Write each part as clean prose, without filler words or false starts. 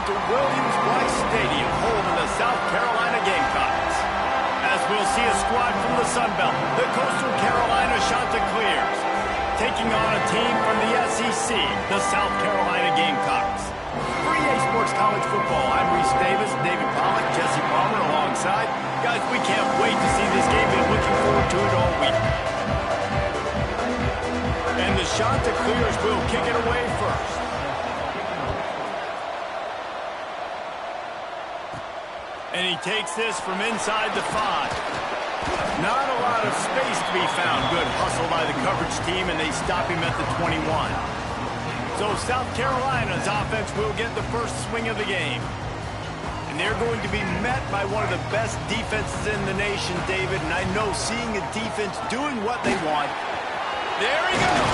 to Williams-Brice Stadium, home of the South Carolina Gamecocks. As we'll see a squad from the Sun Belt, the Coastal Carolina Chanticleers, taking on a team from the SEC, the South Carolina Gamecocks. For EA Sports College Football, I'm Reese Davis, David Pollack, Jesse Palmer alongside. Guys, we can't wait to see this game. Been looking forward to it all week. And the Chanticleers will kick it away first. And he takes this from inside the 5. Not a lot of space to be found. Good hustle by the coverage team, and they stop him at the 21. So South Carolina's offense will get the first swing of the game. And they're going to be met by one of the best defenses in the nation, David. And I know seeing a defense doing what they want. There he goes!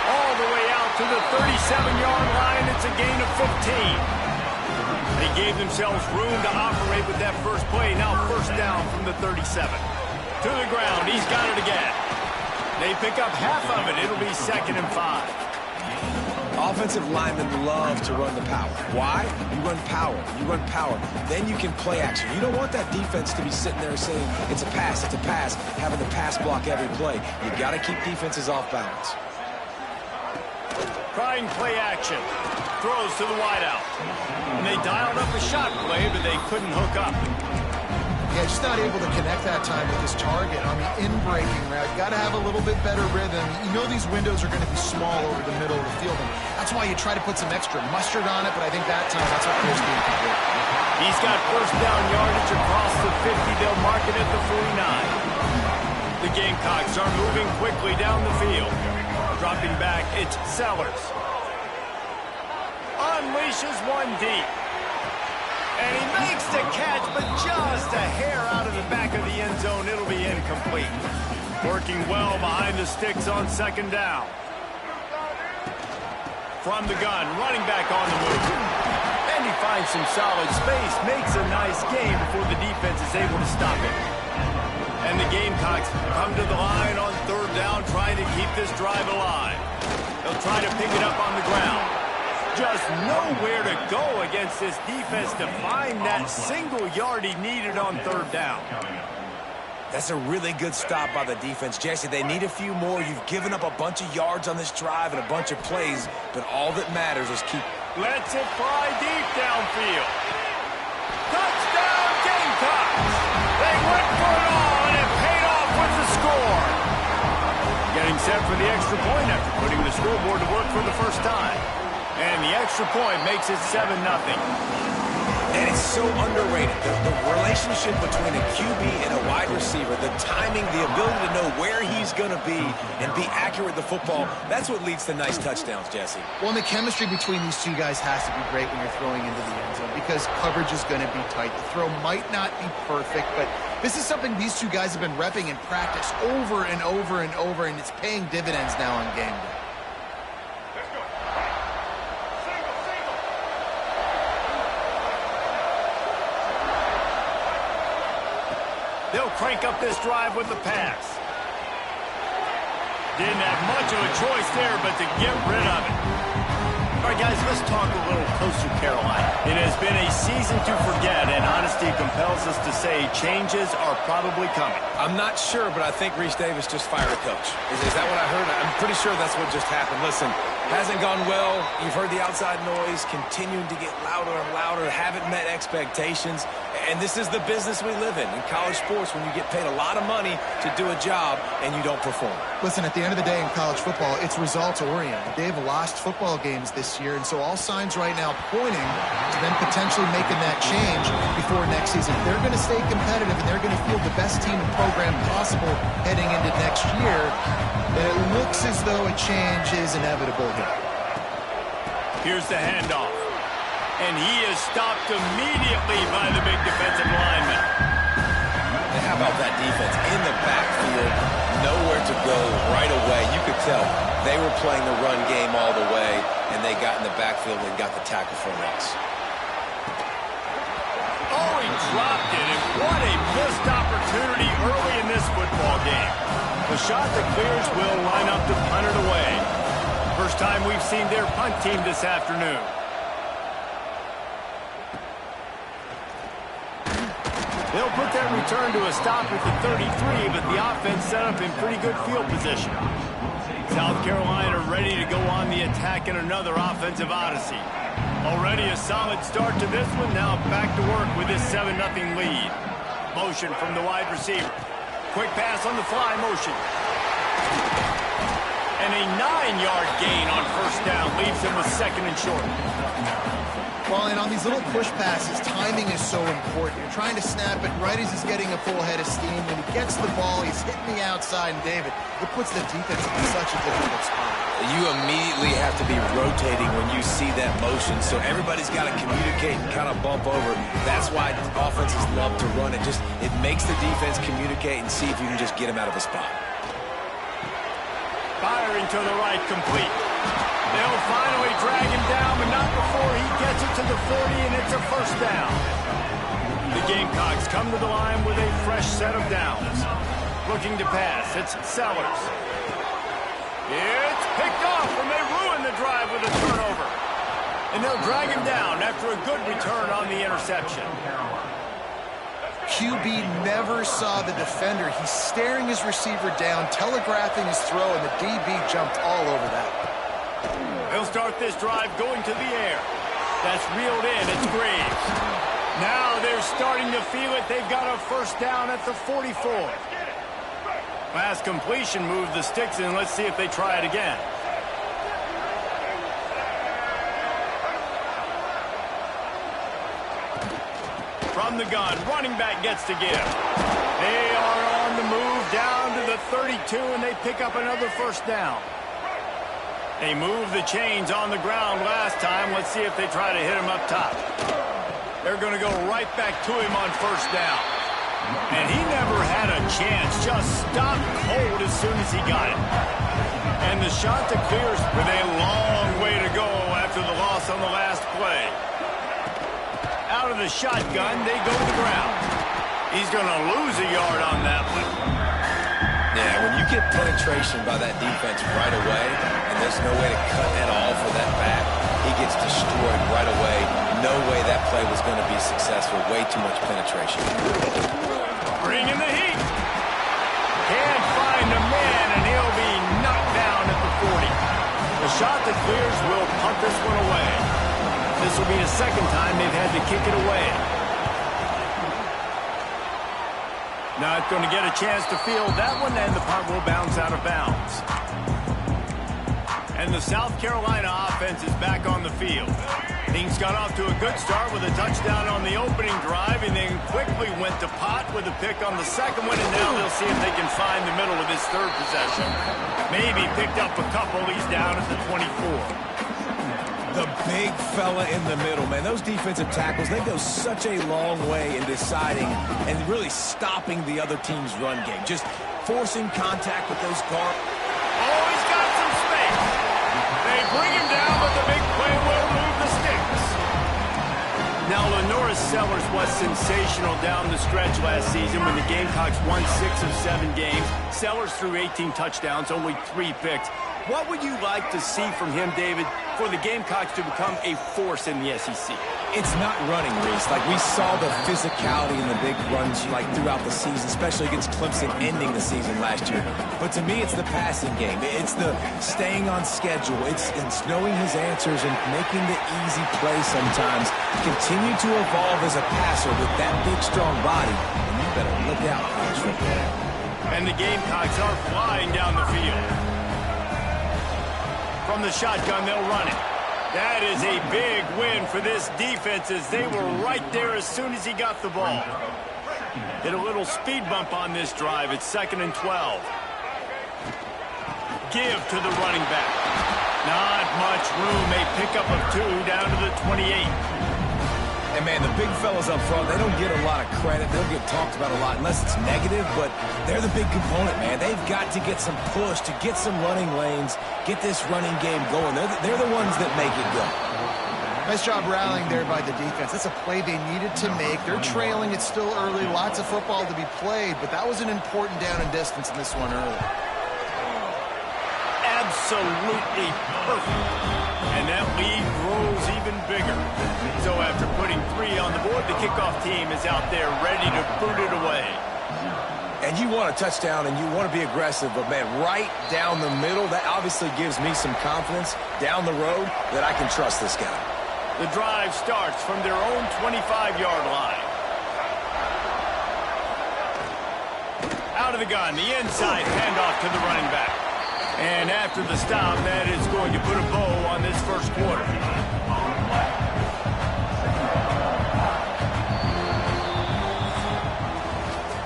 All the way out to the 37-yard line. It's a gain of 15. They gave themselves room to operate with that first play. Now first down from the 37. To the ground. He's got it again. They pick up half of it. It'll be 2nd and 5. Offensive linemen love to run the power. Why? You run power. You run power. Then you can play action. You don't want that defense to be sitting there saying, it's a pass, having the pass block every play. You got to keep defenses off balance. Trying play action. Throws to the wideout. And they dialed up a shot play, but they couldn't hook up. Yeah, just not able to connect that time with his target on the in-breaking route. Got to have a little bit better rhythm. You know these windows are going to be small over the middle of the field, and that's why you try to put some extra mustard on it, but I think that time that's what Chris Dean can do. He's got first down yardage across the 50. They'll mark it at the 49. The Gamecocks are moving quickly down the field. Dropping back, it's Sellers. Unleashes one deep. And he makes the catch, but just a hair out of the back of the end zone. It'll be incomplete. Working well behind the sticks on 2nd down. From the gun, running back on the move. And he finds some solid space, makes a nice game before the defense is able to stop it. And the Gamecocks come to the line on 3rd down, trying to keep this drive alive. They'll try to pick it up on the ground. Just nowhere to go against this defense to find that single yard he needed on 3rd down. That's a really good stop by the defense. Jesse, they need a few more. You've given up a bunch of yards on this drive and a bunch of plays, but all that matters is keep... Lets it fly deep downfield. Touchdown, Gamecocks! They went for it all, and it paid off with the score. Getting set for the extra point after putting the scoreboard to work for the first time. And the extra point makes it 7-0. And it's so underrated. The relationship between a QB and a wide receiver, the timing, the ability to know where he's going to be and be accurate with the football, that's what leads to nice touchdowns, Jesse. Well, and the chemistry between these two guys has to be great when you're throwing into the end zone because coverage is going to be tight. The throw might not be perfect, but this is something these two guys have been repping in practice over and over and over, and it's paying dividends now on game day. They'll crank up this drive with the pass. Didn't have much of a choice there, but to get rid of it. All right, guys, let's talk a little Coastal Carolina. It has been a season to forget, and honesty compels us to say changes are probably coming. I'm not sure, but I think Reese Davis just fired a coach. Is that what I heard? I'm pretty sure that's what just happened. Listen, hasn't gone well. You've heard the outside noise continuing to get louder and louder. Haven't met expectations. And this is the business we live in college sports, when you get paid a lot of money to do a job and you don't perform. Listen, at the end of the day in college football, it's results-oriented. They've lost football games this year, and so all signs right now pointing to them potentially making that change before next season. They're going to stay competitive, and they're going to field the best team and program possible heading into next year. And it looks as though a change is inevitable here. Here's the handoff. And he is stopped immediately by the big defensive lineman. And how about that defense in the backfield, nowhere to go right away. You could tell they were playing the run game all the way, and they got in the backfield and got the tackle for loss. Oh, he dropped it, and what a missed opportunity early in this football game. The Chanticleers will line up to punt it away. First time we've seen their punt team this afternoon. They'll put that return to a stop at the 33, but the offense set up in pretty good field position. South Carolina ready to go on the attack in another offensive odyssey. Already a solid start to this one. Now back to work with this 7-0 lead. Motion from the wide receiver. Quick pass on the fly motion. And a 9-yard gain on first down leaves him with second and short. Well, and on these little push passes, timing is so important. You're trying to snap it right as he's getting a full head of steam. When he gets the ball, he's hitting the outside, and David, it puts the defense in such a difficult spot. You immediately have to be rotating when you see that motion, so everybody's got to communicate and kind of bump over. That's why offenses love to run it. It makes the defense communicate and see if you can just get him out of a spot. Firing to the right, complete. They'll finally drag him down, but not before he gets it to the 40, and it's a first down. The Gamecocks come to the line with a fresh set of downs. Looking to pass, it's Sellers. It's picked off, and they ruin the drive with a turnover. And they'll drag him down after a good return on the interception. QB never saw the defender. He's staring his receiver down, telegraphing his throw, and the DB jumped all over that. They'll start this drive going to the air. That's reeled in. It's Graves. Now they're starting to feel it. They've got a first down at the 44. Pass completion moved the sticks in. Let's see if they try it again. From the gun, running back gets to give. They are on the move down to the 32, and they pick up another first down. They moved the chains on the ground last time. Let's see if they try to hit him up top. They're going to go right back to him on first down. And he never had a chance. Just stopped cold as soon as he got it. And the shot to clears with a long way to go after the loss on the last play. Out of the shotgun, they go to the ground. He's going to lose a yard on that one. Yeah, when you get penetration by that defense right away, and there's no way to cut at all for that back, he gets destroyed right away. No way that play was going to be successful. Way too much penetration. Bring in the heat. Can't find a man, and he'll be knocked down at the 40. The shot that clears will punt this one away. This will be the second time they've had to kick it away. Not going to get a chance to field that one, and the punt will bounce out of bounds. And the South Carolina offense is back on the field. Things got off to a good start with a touchdown on the opening drive, and then quickly went to Pott with a pick on the second one, and now they'll see if they can find the middle with this third possession. Maybe picked up a couple. He's down at the 24. The big fella in the middle, man. Those defensive tackles, they go such a long way in deciding and really stopping the other team's run game. Just forcing contact with those guards. Oh, he's got some space. They bring him down, but the big play will move the sticks. Now, Lenoris Sellers was sensational down the stretch last season when the Gamecocks won 6 of 7 games. Sellers threw 18 touchdowns, only 3 picks. What would you like to see from him, David, for the Gamecocks to become a force in the SEC? It's not running, Reese. Like, we saw the physicality in the big runs, like, throughout the season, especially against Clemson ending the season last year. But to me, it's the passing game. It's the staying on schedule. It's knowing his answers and making the easy play sometimes. Continue to evolve as a passer with that big, strong body. And you better look out, college football. And the Gamecocks are flying down the field. From the shotgun, they'll run it. That is a big win for this defense as they were right there as soon as he got the ball. Hit a little speed bump on this drive. It's 2nd and 12. Give to the running back. Not much room. A pickup of 2 down to the 28. And, man, the big fellas up front, they don't get a lot of credit. They don't get talked about a lot unless it's negative, but they're the big component, man. They've got to get some push, to get some running lanes, get this running game going. They're the ones that make it go. Nice job rallying there by the defense. That's a play they needed to make. They're trailing. It's still early. Lots of football to be played, but that was an important down and distance in this one early. absolutely perfect. And that lead grows even bigger. So after putting 3 on the board, the kickoff team is out there ready to boot it away. And you want a touchdown and you want to be aggressive, but, man, right down the middle, that obviously gives me some confidence down the road that I can trust this guy. The drive starts from their own 25-yard line. Out of the gun, the inside handoff to the running back. And after the stop, that is going to put a bow on this first quarter.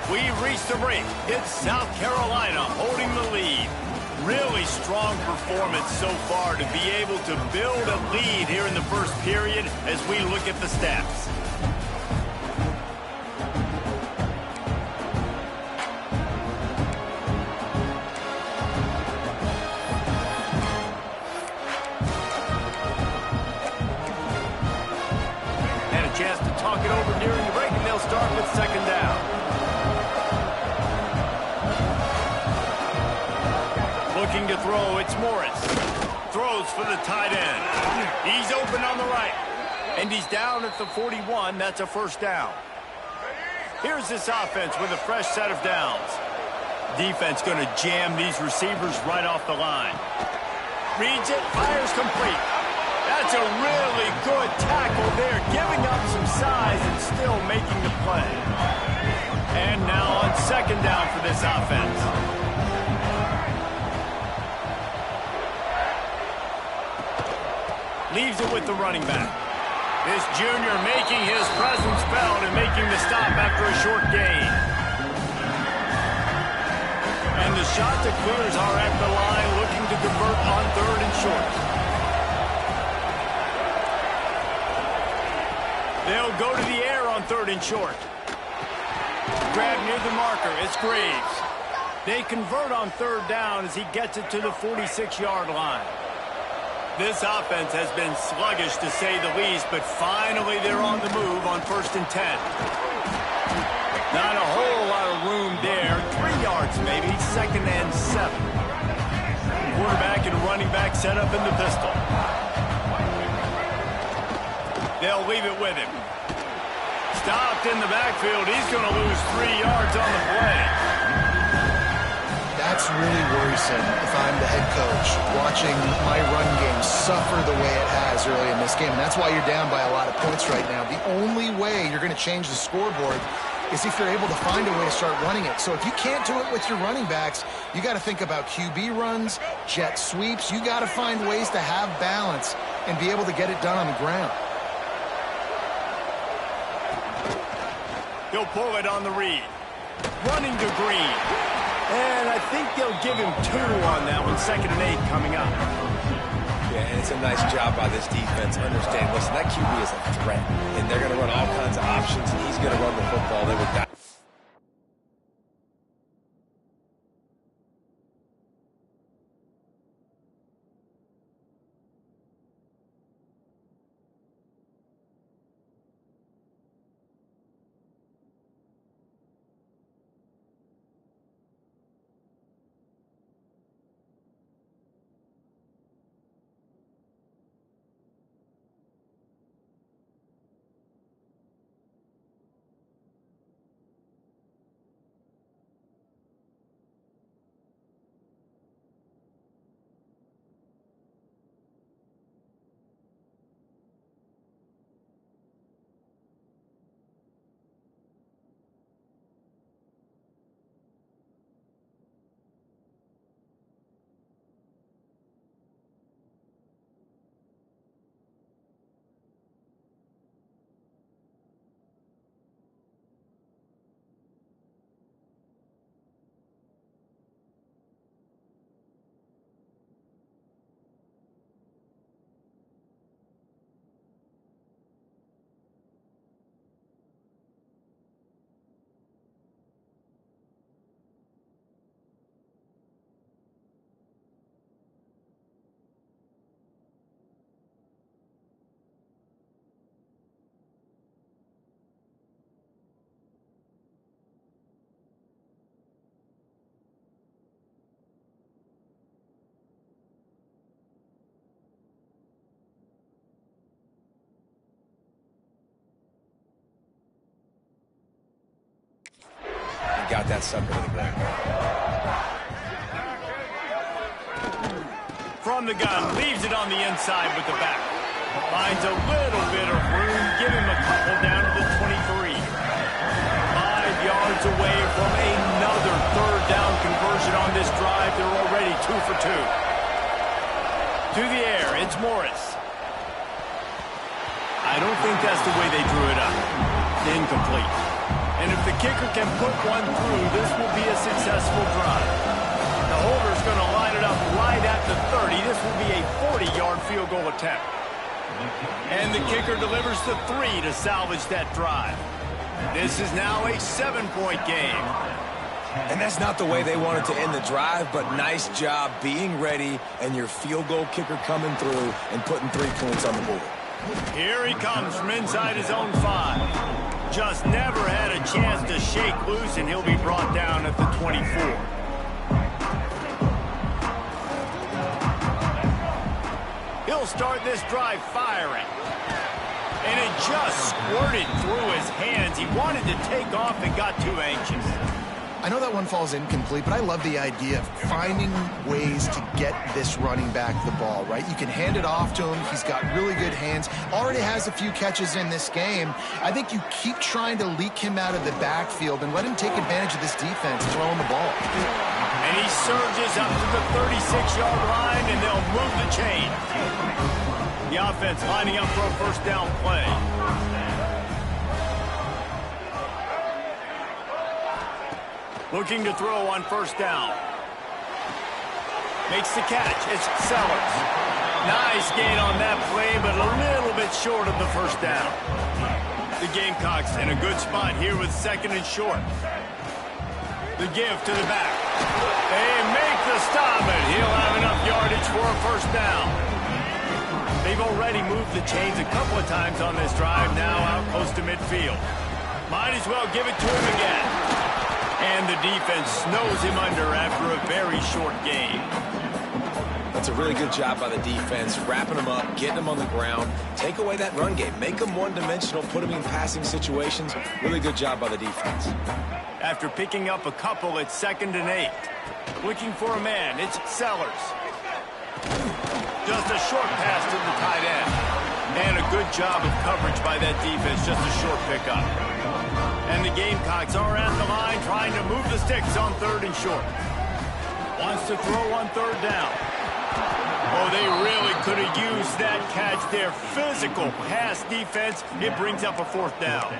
We've reached the break. It's South Carolina holding the lead. Really strong performance so far to be able to build a lead here in the first period as we look at the stats. Had a chance to talk it over during the break, and they'll start with second down. Looking to throw, it's Morris. Throws for the tight end. He's open on the right. And he's down at the 41. That's a first down. Here's this offense with a fresh set of downs. Defense going to jam these receivers right off the line. Reads it, fires complete. That's a really good tackle there, giving up some size and still making the play. And now on second down for this offense. Leaves it with the running back. This junior making his presence felt and making the stop after a short gain. And the shot to clears are at the line, looking to convert on third and short. They'll go to the air on third and short. Grab near the marker. It's Graves. They convert on third down as he gets it to the 46-yard line. This offense has been sluggish, to say the least, but finally they're on the move on 1st and 10. Not a whole lot of room there. 3 yards maybe, 2nd and 7. Quarterback and running back set up in the pistol. They'll leave it with him. Stopped in the backfield. He's going to lose 3 yards on the play. That's really worrisome if I'm the head coach, watching my run game suffer the way it has early in this game. And that's why you're down by a lot of points right now. The only way you're going to change the scoreboard is if you're able to find a way to start running it. So if you can't do it with your running backs, you got to think about QB runs, jet sweeps. You got to find ways to have balance and be able to get it done on the ground. He'll pull it on the read. Running to Green. And I think they'll give him 2 on that one. 2nd and 8 coming up. Yeah, and it's a nice job by this defense. Understand, listen, that QB is a threat. And they're going to run all kinds of options, and he's going to run the football. They would die. got that sucker to the ground. From the gun, leaves it on the inside with the back. Finds a little bit of room, give him a couple down to the 23. 5 yards away from another third down conversion on this drive. They're already 2 for 2. To the air, it's Morris. I don't think that's the way they drew it up. Incomplete. And if the kicker can put one through, this will be a successful drive. The holder's going to line it up right at the 30. This will be a 40-yard field goal attempt. And the kicker delivers the 3 to salvage that drive. This is now a 7-point game. And that's not the way they wanted to end the drive, but nice job being ready and your field goal kicker coming through and putting 3 points on the board. Here he comes from inside his own 5. Just never had a chance to shake loose, and he'll be brought down at the 24. He'll start this drive firing. And it just squirted through his hands. He wanted to take off and got too anxious. I know that one falls incomplete, but I love the idea of finding ways to get this running back the ball, right? You can hand it off to him. He's got really good hands. Already has a few catches in this game. I think you keep trying to leak him out of the backfield and let him take advantage of this defense throwing the ball. And he surges up to the 36-yard line, and they'll move the chain. The offense lining up for a first down play. Looking to throw on first down. Makes the catch. It's Sellers. Nice gain on that play, but a little bit short of the first down. The Gamecocks in a good spot here with second and short. The give to the back. They make the stop, and he'll have enough yardage for a first down. They've already moved the chains a couple of times on this drive, now out close to midfield. Might as well give it to him again. And the defense snows him under after a very short game. That's a really good job by the defense, wrapping him up, getting him on the ground, take away that run game, make him one-dimensional, put him in passing situations. Really good job by the defense. After picking up a couple, it's 2nd and 8. Looking for a man, it's Sellers. Just a short pass to the tight end. And a good job of coverage by that defense, just a short pickup. And the Gamecocks are at the line trying to move the sticks on 3rd and short. Wants to throw on 3rd down. Oh, they really could have used that catch there. Physical pass defense. It brings up a 4th down.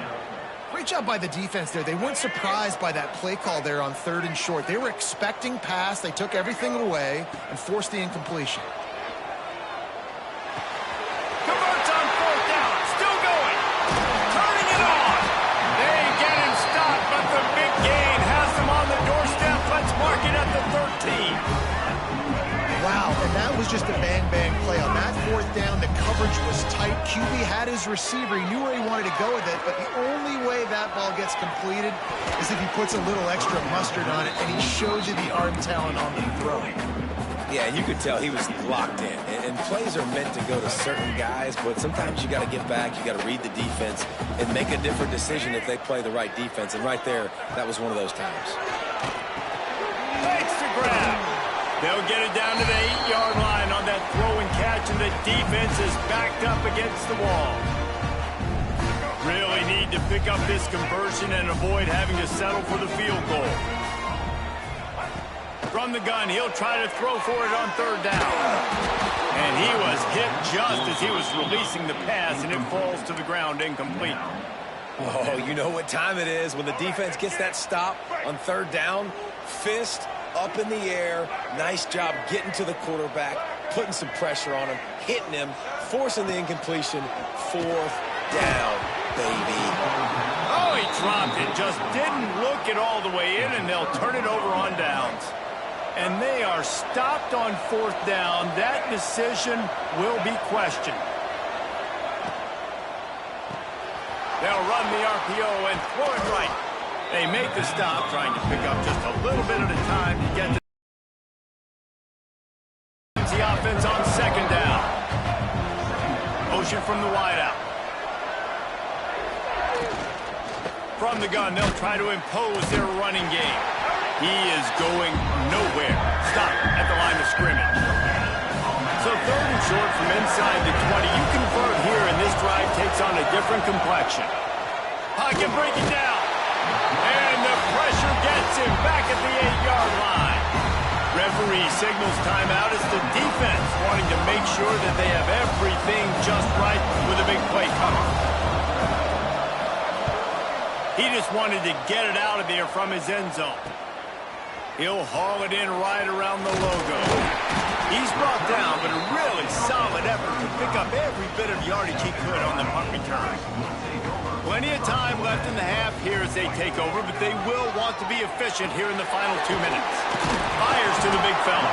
Great job by the defense there. They weren't surprised by that play call there on 3rd and short. They were expecting pass. They took everything away and forced the incompletion. Converts on 4th down. Still going. Turning it on. They get him stopped, but the big gain has them on the doorstep. Let's mark it at the 13. Wow, and that was just a bang-bang play. On that 4th down, the coverage was tight. QB had his receiver. He knew where he wanted to go with it, but the only way that ball gets completed is if he puts a little extra mustard on it, and he shows you the arm talent on the throw. Yeah, you could tell he was locked in. And plays are meant to go to certain guys, but sometimes you got to get back, you got to read the defense, and make a different decision if they play the right defense. And right there, that was one of those times. Thanks to grab. They'll get it down to the 8-yard line on that throw and catch, and the defense is backed up against the wall. Really need to pick up this conversion and avoid having to settle for the field goal. From the gun, he'll try to throw for it on 3rd down. And he was hit just as he was releasing the pass, and it falls to the ground incomplete. Oh, you know what time it is when the defense gets that stop on 3rd down. Fist up in the air. Nice job getting to the quarterback, putting some pressure on him, hitting him, forcing the incompletion. 4th down, baby. Oh, he dropped it. Just didn't look it all the way in, and they'll turn it over on downs. And they are stopped on 4th down. That decision will be questioned. They'll run the RPO and throw it right. They make the stop, trying to pick up just a little bit at a time to get the offense on 2nd down. Motion from the wideout. From the gun, they'll try to impose their running game. He is going nowhere. Stop at the line of scrimmage. So 3rd and short from inside the 20. You convert here, and this drive takes on a different complexion. Pocket breaking down. And the pressure gets him back at the 8-yard line. Referee signals timeout. It's the defense wanting to make sure that they have everything just right with a big play coming. He just wanted to get it out of there from his end zone. He'll haul it in right around the logo. He's brought down, but a really solid effort to pick up every bit of yardage he could on the punt return. Plenty of time left in the half here as they take over, but they will want to be efficient here in the final 2 minutes. Fires to the big fella.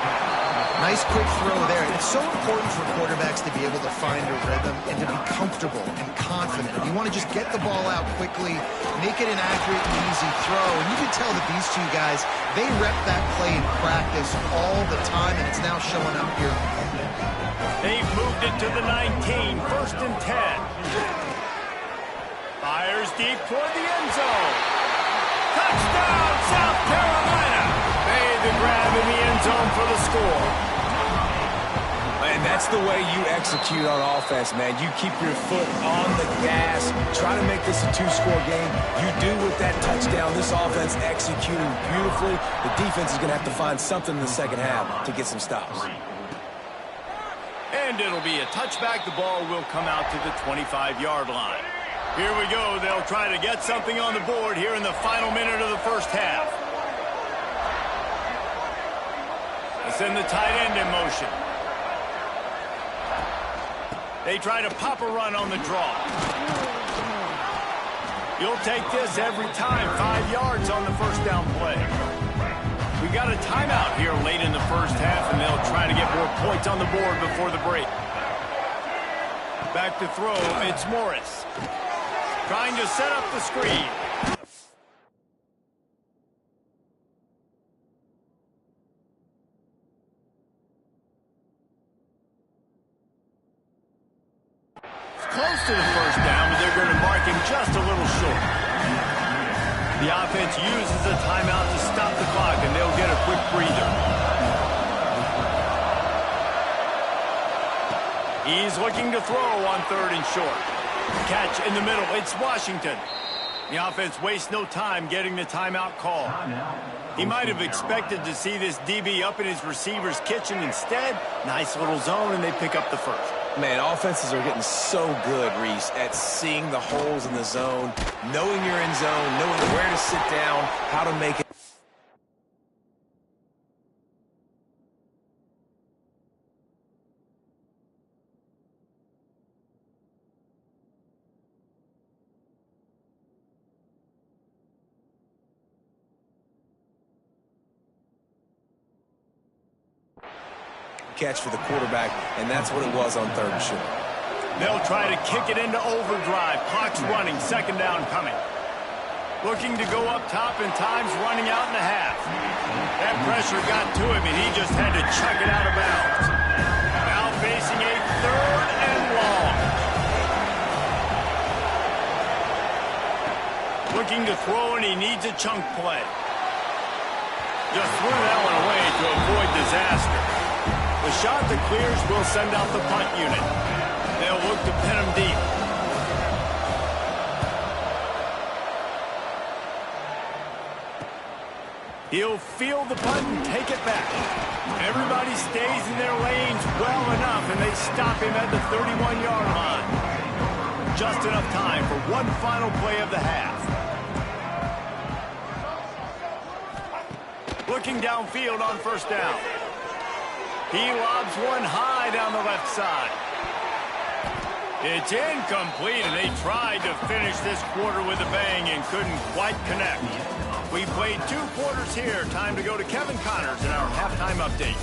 Nice quick throw there. It's so important for quarterbacks to be able to find a rhythm and to be comfortable and confident. You want to just get the ball out quickly, make it an accurate and easy throw. And you can tell that these two guys, they rep that play in practice all the time, and it's now showing up here. They've moved it to the 19, 1st and 10. Fires deep toward the end zone. Touchdown, South Carolina. Made the grab in the end zone for the score. And that's the way you execute on offense, man. You keep your foot on the gas. Try to make this a 2-score game. You do with that touchdown. This offense executing beautifully. The defense is going to have to find something in the second half to get some stops. And it'll be a touchback. The ball will come out to the 25-yard line. Here we go. They'll try to get something on the board here in the final minute of the first half. They send the tight end in motion. They try to pop a run on the draw. You'll take this every time. 5 yards on the first down play. We've got a timeout here late in the first half, and they'll try to get more points on the board before the break. Back to throw. It's Morris. Trying to set up the screen. It's close to the first down, but they're going to mark him just a little short. The offense uses a timeout to stop the clock, and they'll get a quick breather. He's looking to throw on 3rd and short. Catch in the middle. It's Washington. The offense wastes no time getting the timeout call. He might have expected to see this DB up in his receiver's kitchen. Instead, nice little zone, and they pick up the first. Man, offenses are getting so good, Reese, at seeing the holes in the zone, knowing you're in zone, knowing where to sit down, how to make it. Catch for the quarterback, and that's what it was on 3rd and short. They'll try to kick it into overdrive. Clock's running. 2nd down coming. Looking to go up top, and time's running out in the half. That pressure got to him, and he just had to chuck it out of bounds. Now facing a 3rd and long. Looking to throw, and he needs a chunk play. Just threw that one away to avoid disaster. The shot that clears will send out the punt unit. They'll look to pin him deep. He'll field the punt and take it back. Everybody stays in their lanes well enough, and they stop him at the 31-yard line. Just enough time for one final play of the half. Looking downfield on 1st down. He lobs one high down the left side. It's incomplete, and they tried to finish this quarter with a bang and couldn't quite connect. We played 2 quarters here. Time to go to Kevin Connors in our halftime update.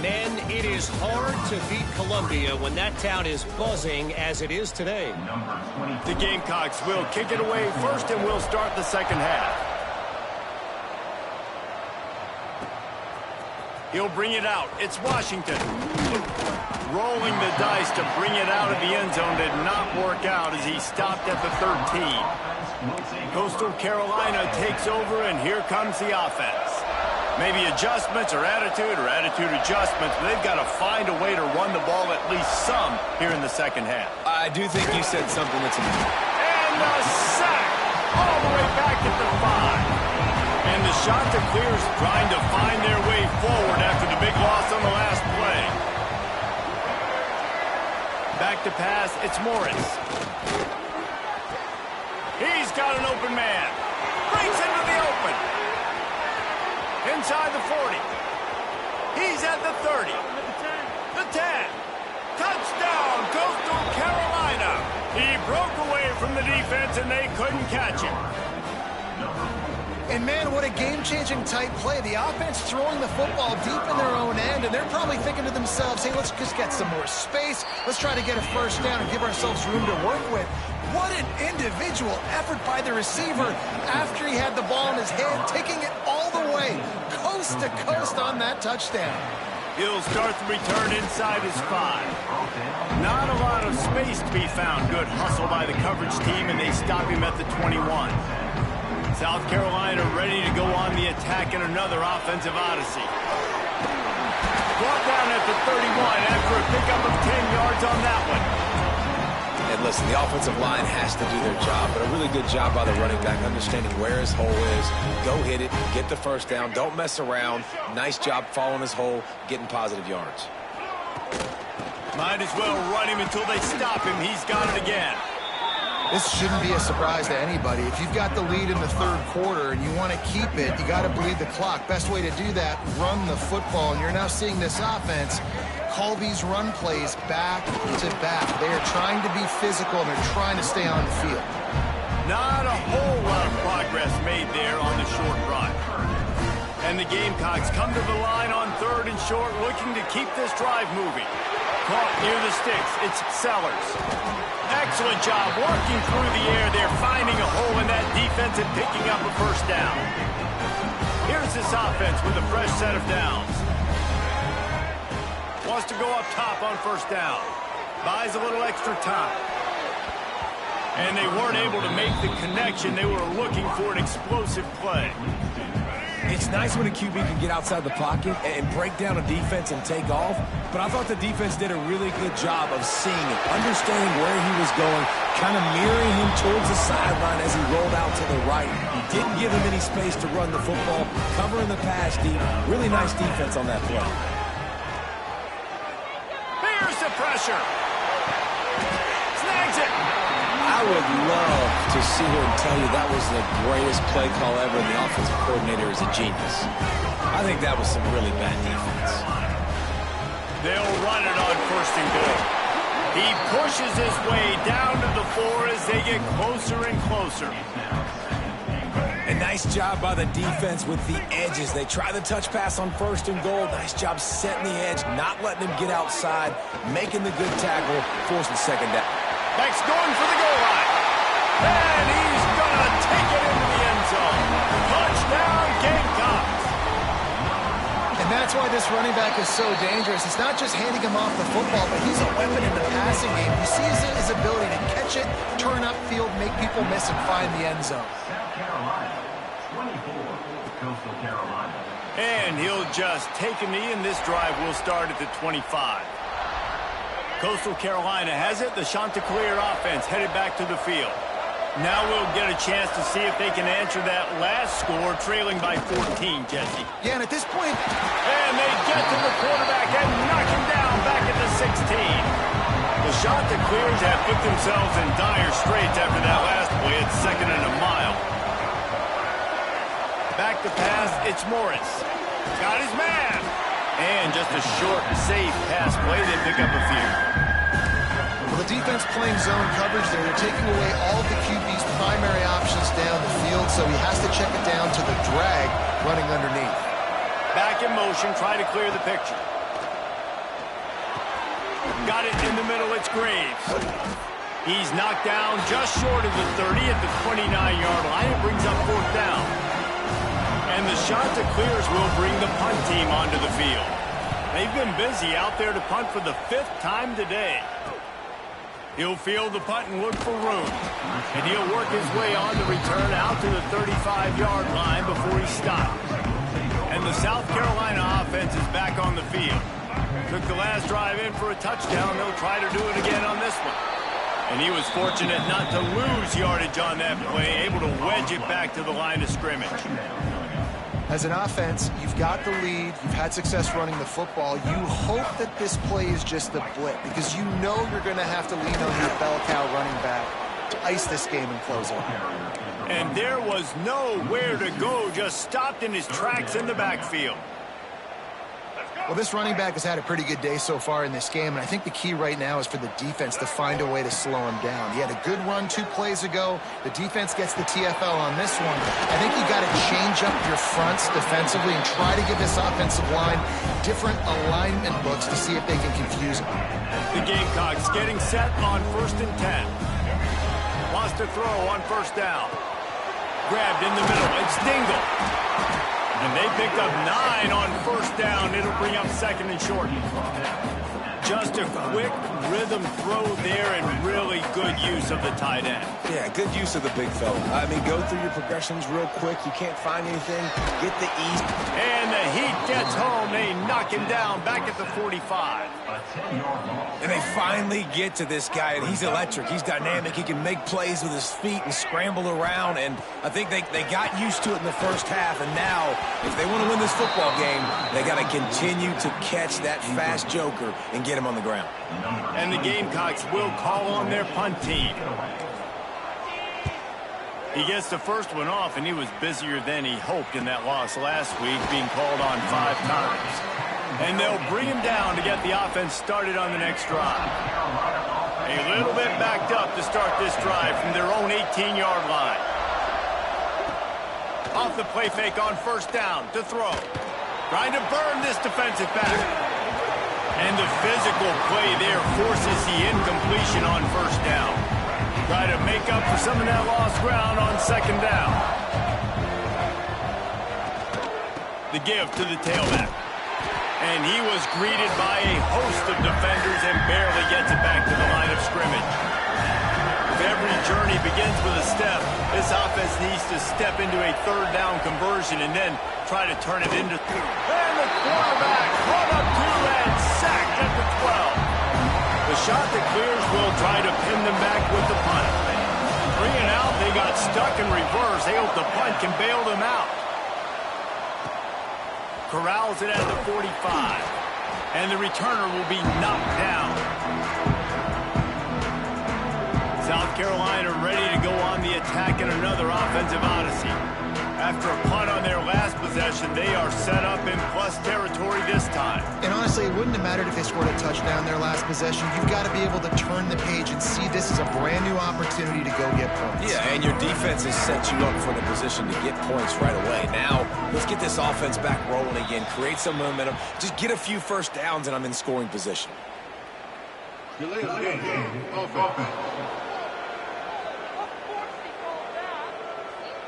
Men, it is hard to beat Columbia when that town is buzzing as it is today. The Gamecocks will kick it away first, and we'll start the second half. He'll bring it out. It's Washington. Rolling the dice to bring it out of the end zone did not work out as he stopped at the 13. Coastal Carolina takes over, and here comes the offense. Maybe adjustments or attitude adjustments, but they've got to find a way to run the ball at least some here in the second half. I do think you said something that's important. And a sack all the way back at the 5. And the Chanticleers trying to find their way forward after the big loss on the last play. Back to pass, it's Morris. He's got an open man. Brings into the open. Inside the 40. He's at the 30. The 10. Touchdown, Coastal Carolina. He broke away from the defense, and they couldn't catch him. And, man, what a game-changing type play. The offense throwing the football deep in their own end, and they're probably thinking to themselves, hey, let's just get some more space. Let's try to get a first down and give ourselves room to work with. What an individual effort by the receiver after he had the ball in his hand, taking it all the way, coast to coast on that touchdown. He'll start the return inside his 5. Not a lot of space to be found. Good hustle by the coverage team, and they stop him at the 21. South Carolina ready to go on the attack in another offensive odyssey. Brought down at the 31 after a pickup of 10 yards on that one. And listen, the offensive line has to do their job, but a really good job by the running back understanding where his hole is. Go hit it, get the first down, don't mess around. Nice job following his hole, getting positive yards. Might as well run him until they stop him. He's got it again. This shouldn't be a surprise to anybody. If you've got the lead in the third quarter and you want to keep it, you got to bleed the clock. Best way to do that, run the football. And you're now seeing this offense call these run plays back to back. They are trying to be physical, and they're trying to stay on the field. Not a whole lot of progress made there on the short run. And the Gamecocks come to the line on 3rd and short, looking to keep this drive moving. Caught near the sticks. It's Sellers. Excellent job working through the air there, finding a hole in that defense and picking up a first down. Here's this offense with a fresh set of downs. Wants to go up top on first down. Buys a little extra time. And they weren't able to make the connection. They were looking for an explosive play. It's nice when a QB can get outside the pocket and break down a defense and take off, but I thought the defense did a really good job of seeing it, understanding where he was going, kind of mirroring him towards the sideline as he rolled out to the right. He didn't give him any space to run the football, covering the pass deep. Really nice defense on that play. Here's the pressure. Snags it. I would love to see her and tell you that was the greatest play call ever, and the offensive coordinator is a genius. I think that was some really bad defense. They'll run it on 1st and goal. He pushes his way down to the 4 as they get closer and closer. A nice job by the defense with the edges. They try the touch pass on 1st and goal. Nice job setting the edge, not letting him get outside, making the good tackle, forcing second down. Beck's going for the goal line. And he's going to take it into the end zone. Touchdown, Gamecocks. And that's why this running back is so dangerous. It's not just handing him off the football, but he's a weapon in the passing game. You see his ability to catch it, turn upfield, make people miss, and find the end zone. And he'll just take a knee, and this drive will start at the 25. Coastal Carolina has it. The Chanticleer offense headed back to the field. Now we'll get a chance to see if they can answer that last score, trailing by 14, Jesse. Yeah, and at this point... And they get to the quarterback and knock him down back at the 16. The Chanticleers have put themselves in dire straits after that last play at 2nd and a mile. Back to pass, it's Morris. Got his man. And just a short, safe pass play. They pick up a few. Well, the defense playing zone coverage there. They're taking away all the QB's primary options down the field, so he has to check it down to the drag running underneath. Back in motion, try to clear the picture. Got it in the middle, it's Graves. He's knocked down just short of the 30 at the 29-yard line. It brings up 4th down. And the Chanticleers will bring the punt team onto the field. They've been busy out there to punt for the 5th time today. He'll field the punt and look for room. And he'll work his way on the return out to the 35-yard line before he stopped. And the South Carolina offense is back on the field. Took the last drive in for a touchdown. They'll try to do it again on this one. And he was fortunate not to lose yardage on that play, able to wedge it back to the line of scrimmage. As an offense, you've got the lead. You've had success running the football. You hope that this play is just a blip because you know you're going to have to lean on your bell cow running back to ice this game and close it. And there was nowhere to go, just stopped in his tracks in the backfield. Well, this running back has had a pretty good day so far in this game, and I think the key right now is for the defense to find a way to slow him down. He had a good run 2 plays ago. The defense gets the TFL on this one. I think you got to change up your fronts defensively and try to give this offensive line different alignment looks to see if they can confuse him. The Gamecocks getting set on 1st and 10. Lost a throw on 1st down. Grabbed in the middle. It's Dingle. And they picked up 9 on 1st down. It'll bring up 2nd and short. Just a quick rhythm throw there and really good use of the tight end. Yeah, good use of the big fella. I mean, go through your progressions real quick. You can't find anything. Get the ease. And the Heat gets home. They knock him down back at the 45. And they finally get to this guy, and he's electric. He's dynamic. He can make plays with his feet and scramble around, and I think they got used to it in the first half, and now, if they want to win this football game, they got to continue to catch that fast joker and get him on the ground. And the Gamecocks will call on their punt team. He gets the first one off, and he was busier than he hoped in that loss last week, being called on 5 times. And they'll bring him down to get the offense started on the next drive. A little bit backed up to start this drive from their own 18-yard line. Off the play fake on 1st down to throw. Trying to burn this defensive back. And the physical play there forces the incompletion on 1st down. Try to make up for some of that lost ground on 2nd down. The give to the tailback. And he was greeted by a host of defenders and barely gets it back to the line of scrimmage. If every journey begins with a step, this offense needs to step into a 3rd down conversion and then try to turn it into... And the quarterback run up 2 and sacked at the 12. The shot that clears will try to pin them back with the punt. 3 and out, they got stuck in reverse. They hope the punt can bail them out. Corrals it at the 45. And the returner will be knocked down. South Carolina ready to go on the attack in another offensive odyssey. After a punt on their last possession, they are set up in plus territory this time. And honestly, it wouldn't have mattered if they scored a touchdown their last possession. You've got to be able to turn the page and see this as a brand new opportunity to go get points. Yeah, and your defense has set you up for the position to get points right away. Now, let's get this offense back rolling again, create some momentum, just get a few 1st downs, and I'm in scoring position.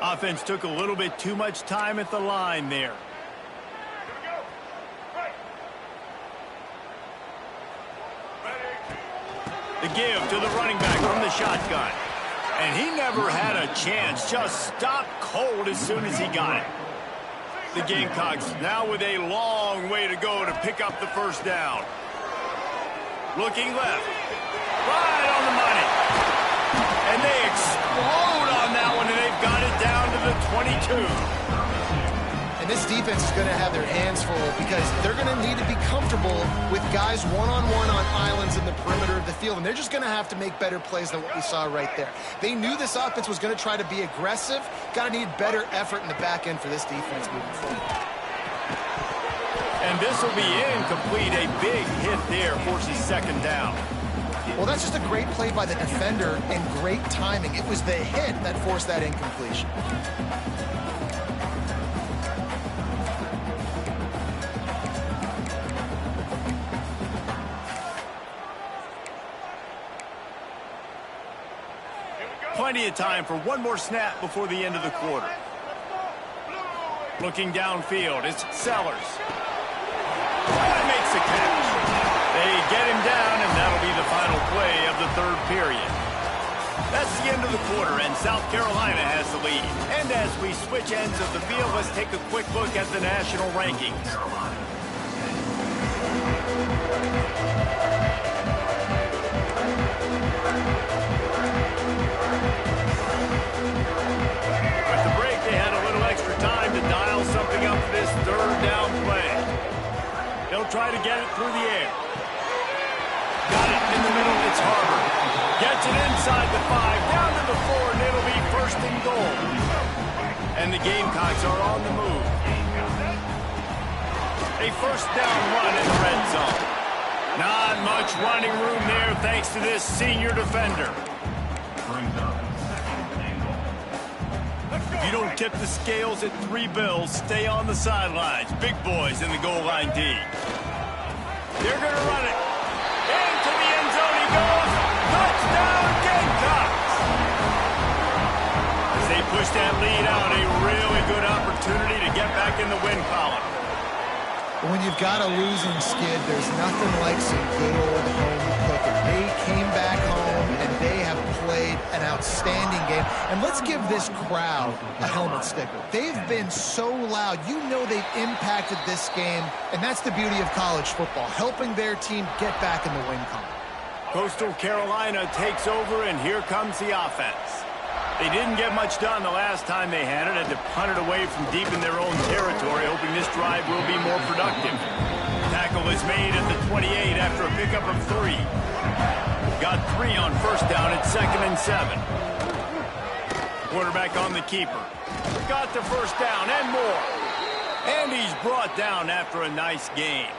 Offense took a little bit too much time at the line there. The give to the running back from the shotgun. And he never had a chance, just stopped cold as soon as he got it. The Gamecocks now with a long way to go to pick up the 1st down. Looking left. Right on the money. And they explode on that one, and they've got it down to the 22. And this defense is going to have their hands full because they're going to need to be comfortable with guys one-on-one on islands in the perimeter of the field, and they're just going to have to make better plays than what we saw right there. They knew this offense was going to try to be aggressive. Got to need better effort in the back end for this defense moving forward. And this will be incomplete. A big hit there forces 2nd down. Well, that's just a great play by the defender and great timing. It was the hit that forced that incompletion. Plenty of time for one more snap before the end of the quarter. Looking downfield, it's Sellers. That makes a catch. They get him down, and that'll be the final play of the 3rd period. the end of the quarter, and South Carolina has the lead. And as we switch ends of the field, let's take a quick look at the national rankings. At the break, they had a little extra time to dial something up for this third down play. They'll try to get it through the air. Got it in the middle, it's Harvard. Gets it inside the 5, down to the 4, and it'll be first and goal. And the Gamecocks are on the move. A first down run in the red zone. Not much running room there thanks to this senior defender. If you don't tip the scales at 3 bills, stay on the sidelines. Big boys in the goal line D. They're going to run it. Into the end zone he goes. Touchdown, Gamecocks! As they push that lead out, a really good opportunity to get back in the win column. When you've got a losing skid, there's nothing like some good old home cooking. They came back home, and they have played an outstanding game. And let's give this crowd a helmet sticker. They've been so loud. You know they've impacted this game, and that's the beauty of college football, helping their team get back in the win column. Coastal Carolina takes over, and here comes the offense. They didn't get much done the last time they had it, to punt it away from deep in their own territory, hoping this drive will be more productive. Tackle is made at the 28 after a pickup of 3. Got 3 on first down at 2nd and 7. Quarterback on the keeper. Got the first down and more. And he's brought down after a nice gain.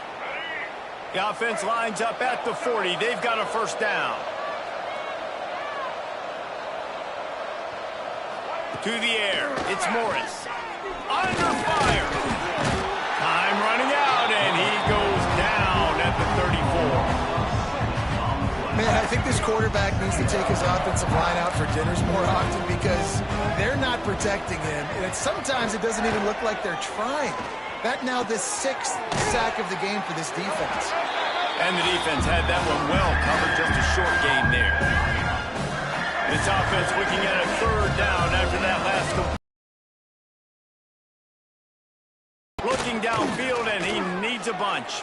The offense lines up at the 40. They've got a first down. To the air, it's Morris. Under fire. Time running out, and he goes down at the 34. Man, I think this quarterback needs to take his offensive line out for dinners more often because they're not protecting him. And sometimes it doesn't even look like they're trying. That now the 6th sack of the game for this defense. And the defense had that one well covered, just a short gain there. This offense looking at a third down after that last go. Looking downfield, and he needs a bunch.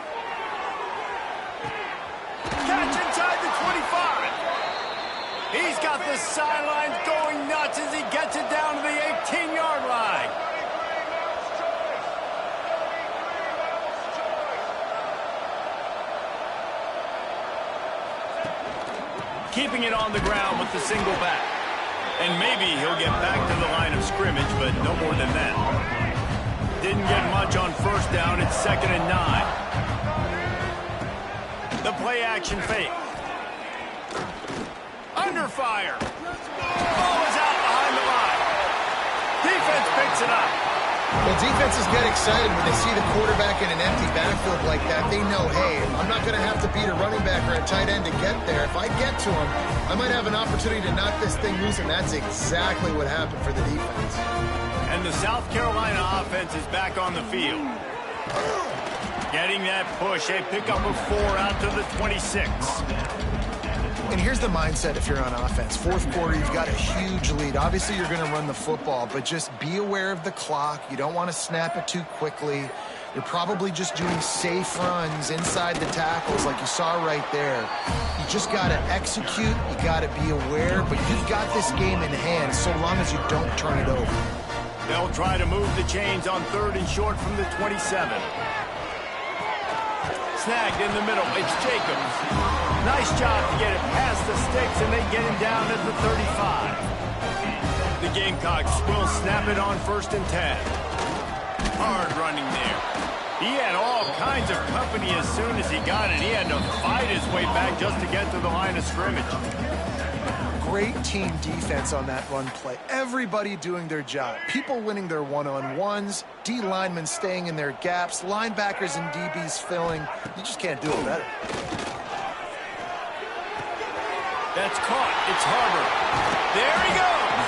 Catch inside the 25. He's got the sidelines going nuts as he gets it down to the 18-yard line. Keeping it on the ground with the single back. And maybe he'll get back to the line of scrimmage, but no more than that. Didn't get much on first down. It's 2nd and 9. The play action fake. Under fire. Ball is out behind the line. Defense picks it up. Well, defenses get excited when they see the quarterback in an empty backfield like that. They know, hey, I'm not going to have to beat a running back or a tight end to get there. If I get to him, I might have an opportunity to knock this thing loose, and that's exactly what happened for the defense. And the South Carolina offense is back on the field. Getting that push, a pickup of 4 out to the 26. And here's the mindset if you're on offense. 4th quarter, you've got a huge lead. Obviously, you're going to run the football, but just be aware of the clock. You don't want to snap it too quickly. You're probably just doing safe runs inside the tackles like you saw right there. You just got to execute. You got to be aware, but you've got this game in hand so long as you don't turn it over. They'll try to move the chains on 3rd and short from the 27. Snagged in the middle. It's Jacobs. Nice job to get it past the sticks, and they get him down at the 35. The Gamecocks will snap it on 1st and 10. Hard running there. He had all kinds of company as soon as he got it. He had to fight his way back just to get to the line of scrimmage. Great team defense on that run play. Everybody doing their job. People winning their one-on-ones, D linemen staying in their gaps, linebackers and DBs filling. You just can't do it better. That's caught. It's Harvard. There he goes.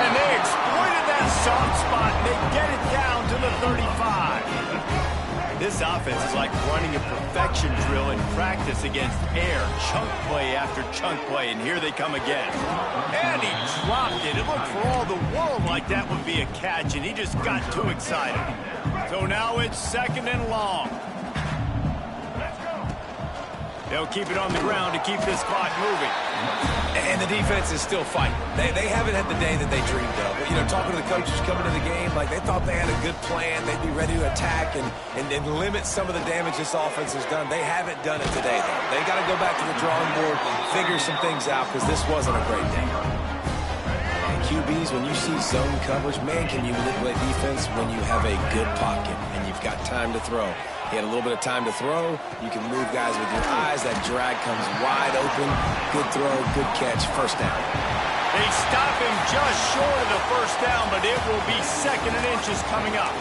And they exploited that soft spot. They get it down to the 35. This offense is like running a perfection drill in practice against air. Chunk play after chunk play, and here they come again. And he dropped it. It looked for all the world like that would be a catch, and he just got too excited. So now it's 2nd and long. They'll keep it on the ground to keep this clock moving. And the defense is still fighting. They haven't had the day that they dreamed of. But, you know, talking to the coaches coming to the game, like they thought they had a good plan. They'd be ready to attack and limit some of the damage this offense has done. They haven't done it today, though. They got to go back to the drawing board, figure some things out, because this wasn't a great day. And QBs, when you see zone coverage, man, can you manipulate defense when you have a good pocket and you've got time to throw. He had a little bit of time to throw. You can move guys with your eyes. That drag comes wide open. Good throw, good catch, first down. They stop him just short of the first down, but it will be 2nd and inches coming up.